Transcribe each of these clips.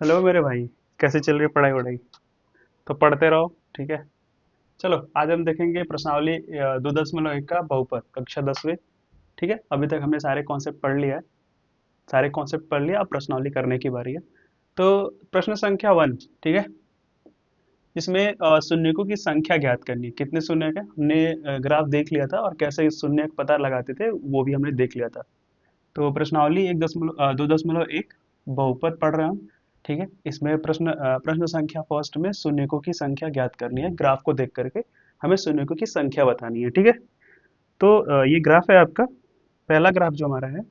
Hello मेरे भाई। कैसे चल रही है पढ़ाई वढ़ाई? तो पढ़ते रहो। ठीक है। चलो आज हम देखेंगे प्रश्नावली 2.1 का बहुपद कक्षा 10वीं। ठीक है, अभी तक हमने सारे कॉन्सेप्ट पढ़ लिया है। सारे कॉन्सेप्ट पढ़ लिया, अब प्रश्नावली करने की बारी है। तो प्रश्न संख्या 1। ठीक है। इसमें शून्यकों की संख्या ज्ञात करनी है। कितने शून्यक है हमने ग्राफ देख लिया था, और कैसे इस शून्य का पता लगाते थे वो भी हमने देख लिया था। तो प्रश्नावली 2.1 बहुपद पढ़ रहे हैं हम। ठीक है, इसमें प्रश्न संख्या फर्स्ट में शून्यकों की संख्या ज्ञात करनी है। ग्राफ को देख करके हमें शून्यकों की संख्या बतानी है। ठीक है। तो ये ग्राफ है आपका। पहला ग्राफ जो हमारा है,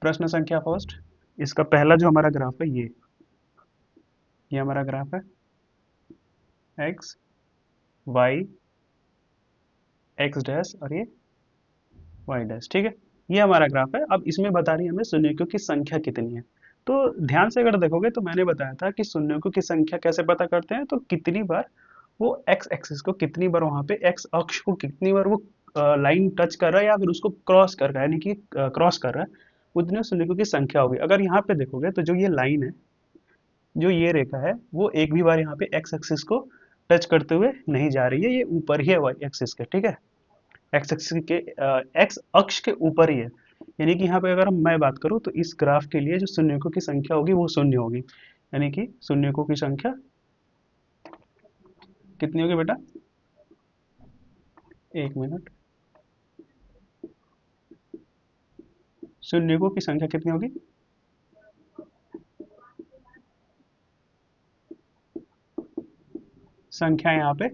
प्रश्न संख्या फर्स्ट, इसका पहला जो हमारा ग्राफ है ये हमारा ग्राफ है। एक्स, वाई, एक्स डैश और ये वाई डैश। ठीक है, ये हमारा ग्राफ है। अब इसमें बता रही है हमें शून्यकों की संख्या कितनी है। तो ध्यान से अगर देखोगे तो मैंने बताया था कि शून्यकों की संख्या कैसे पता करते हैं, तो कितनी बार वो एक्स एक्सिस को, कितनी बार वहां पे एक्स अक्ष को कितनी बार वो लाइन टच कर रहा है या फिर उसको क्रॉस कर रहा है, यानी कि क्रॉस कर रहा है, उतने शून्यकों की संख्या होगी। अगर यहाँ पे देखोगे तो जो ये लाइन है, जो ये रेखा है, वो एक भी बार यहाँ पे एक्स एक्सिस को टच करते हुए नहीं जा रही है। ये ऊपर ही है वाई एक्सिस के। ठीक है, एक्स एक्सिस के एक्स अक्ष के ऊपर ही है। यानी कि यहाँ पे अगर मैं बात करूँ तो इस ग्राफ के लिए जो शून्यकों की संख्या होगी वो शून्य होगी। यानी कि शून्यकों की संख्या कितनी होगी बेटा? एक मिनट। शून्यकों की संख्या कितनी होगी? संख्या यहाँ पे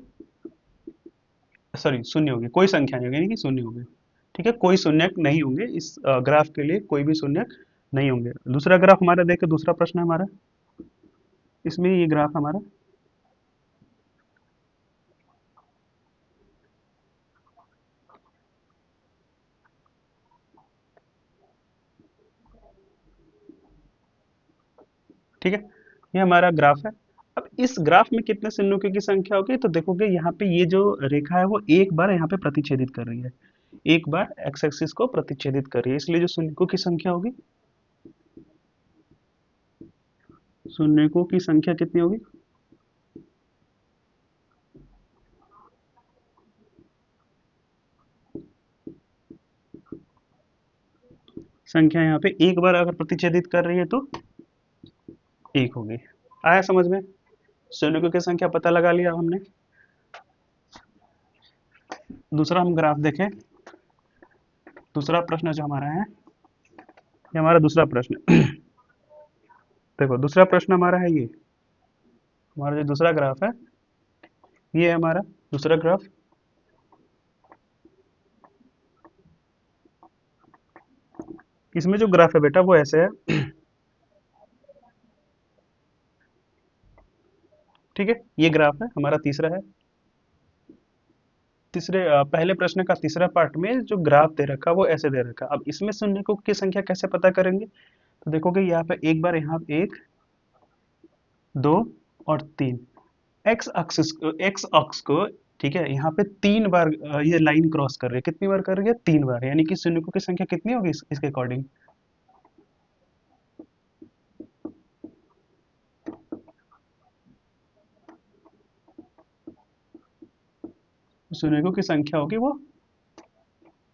सॉरी शून्य होगी, कोई संख्या नहीं होगी, यानी कि शून्य होगी। ठीक है, कोई शून्यक नहीं होंगे इस ग्राफ के लिए, कोई भी शून्यक नहीं होंगे। दूसरा ग्राफ हमारा देखे, दूसरा प्रश्न है हमारा। इसमें ये ग्राफ हमारा, ठीक है, ये हमारा ग्राफ है। अब इस ग्राफ में कितने शून्यकों की संख्या होगी, तो देखोगे यहाँ पे ये जो रेखा है वो एक बार यहाँ पे प्रतिच्छेदित कर रही है। एक बार एक्स एक्सिस को प्रतिच्छेदित कर रही है, इसलिए जो शून्यकों की संख्या होगी, शून्यकों की संख्या कितनी होगी? संख्या यहाँ पे एक बार अगर प्रतिच्छेदित कर रही है तो एक होगी। आया समझ में? शून्यकों की संख्या पता लगा लिया हमने। दूसरा हम ग्राफ देखें। दूसरा प्रश्न जो हमारा है, ये हमारा दूसरा प्रश्न। देखो दूसरा प्रश्न हमारा है ये। हमारा जो दूसरा ग्राफ है, ये है हमारा दूसरा ग्राफ। इसमें जो ग्राफ है बेटा वो ऐसे है। ठीक है, ये ग्राफ है हमारा तीसरा है। पहले प्रश्न का तीसरा पार्ट में जो ग्राफ दे रखा वो ऐसे दे रखा। अब इसमें शून्यकों की संख्या कैसे पता करेंगे? तो देखोगे यहाँ पे एक बार, यहाँ पे एक, दो और तीन। एक्स अक्ष को, ठीक है, यहाँ पे तीन बार ये लाइन क्रॉस कर रही है। कितनी बार कर रही है? तीन बार। यानी कि शून्यकों की संख्या कितनी होगी इसके अकॉर्डिंग? शून्यकों की संख्या होगी वो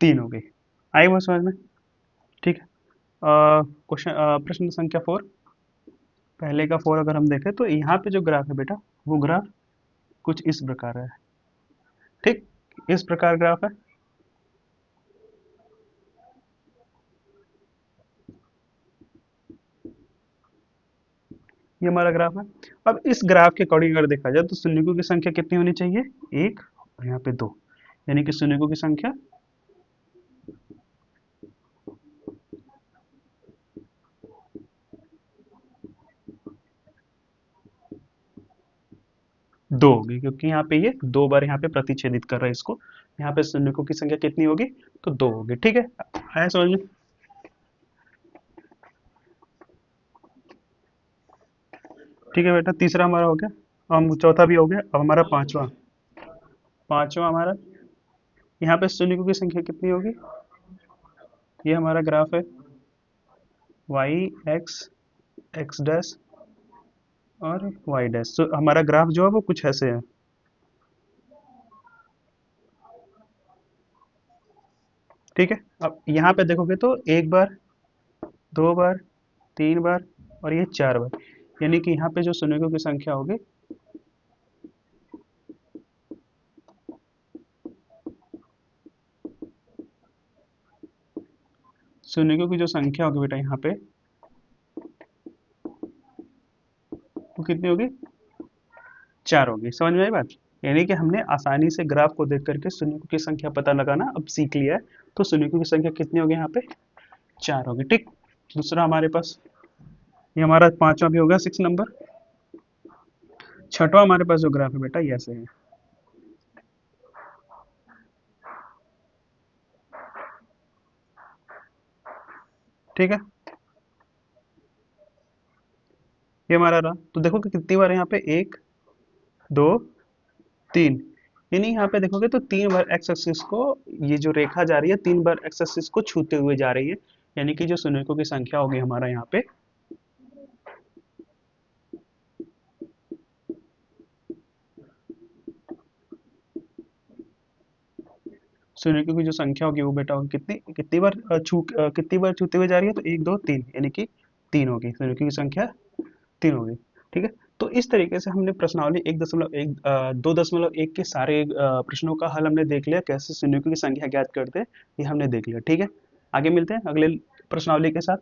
तीन होगी। आई वो समझ में? ठीक है। प्रश्न संख्या 4। पहले का 4 अगर हम देखें तो यहाँ पे जो ग्राफ है बेटा, वो ग्राफ कुछ इस प्रकार है। ठीक, इस प्रकार ग्राफ है। ये हमारा ग्राफ है। अब इस ग्राफ के अकॉर्डिंग अगर देखा जाए तो शून्यकों की संख्या कितनी होनी चाहिए? एक, और यहाँ पे दो। यानी कि शून्यकों की संख्या दो होगी, क्योंकि यहाँ पे ये दो बार यहाँ पे प्रतिच्छेदित कर रहा है इसको। यहाँ पे शून्यकों की संख्या कितनी होगी? तो दो होगी। ठीक है, आया समझ में? ठीक है बेटा, तीसरा हमारा हो गया। अब हम चौथा भी हो गया। अब हमारा पांचवा। पांचवा हमारा, यहाँ पे शून्यकों की संख्या कितनी होगी? ये हमारा ग्राफ है। वाई एक्स एक्स डैश और वाई डैश। तो हमारा ग्राफ जो है वो कुछ ऐसे है। ठीक है, अब यहाँ पे देखोगे तो एक बार, दो बार, तीन बार और ये चार बार, यानी कि यहाँ पे जो शून्यों की संख्या होगी, शून्यों की जो संख्या होगी बेटा यहाँ पे, वो कितनी होगी? चार होगी। समझ में आई बात? यानी कि हमने आसानी से ग्राफ को देख करके शून्यों की संख्या पता लगाना अब सीख लिया है। तो शून्यों की संख्या कितनी होगी यहाँ पे? चार होगी। ठीक। दूसरा हमारे पास, ये हमारा पांचवा भी होगा, 6 नंबर। छठवां हमारे पास जो ग्राफ है बेटा, ये ऐसे है। ठीक है, ये हमारा रहा। तो देखो कि कितनी बार यहाँ पे, एक, दो, तीन, यानी यहाँ पे देखोगे तो तीन बार एक्स एक्सिस को, ये जो रेखा जा रही है तीन बार एक्स एक्सिस को छूते हुए जा रही है, यानी कि जो शून्यकों की संख्या होगी हमारा यहाँ पे, शून्यकों की जो संख्या होगी वो बेटा होगी कितनी, कितनी बार छूते हुए जा रही है? तो एक, दो, तीन, यानी कि तीन होगी शून्यकों की संख्या, तीन होगी। ठीक है, तो इस तरीके से हमने प्रश्नावली 2.1 के सारे प्रश्नों का हल हमने देख लिया, कैसे शून्यकों की संख्या ज्ञात करते हैं ये हमने देख लिया। ठीक है, आगे मिलते हैं अगले प्रश्नावली के साथ।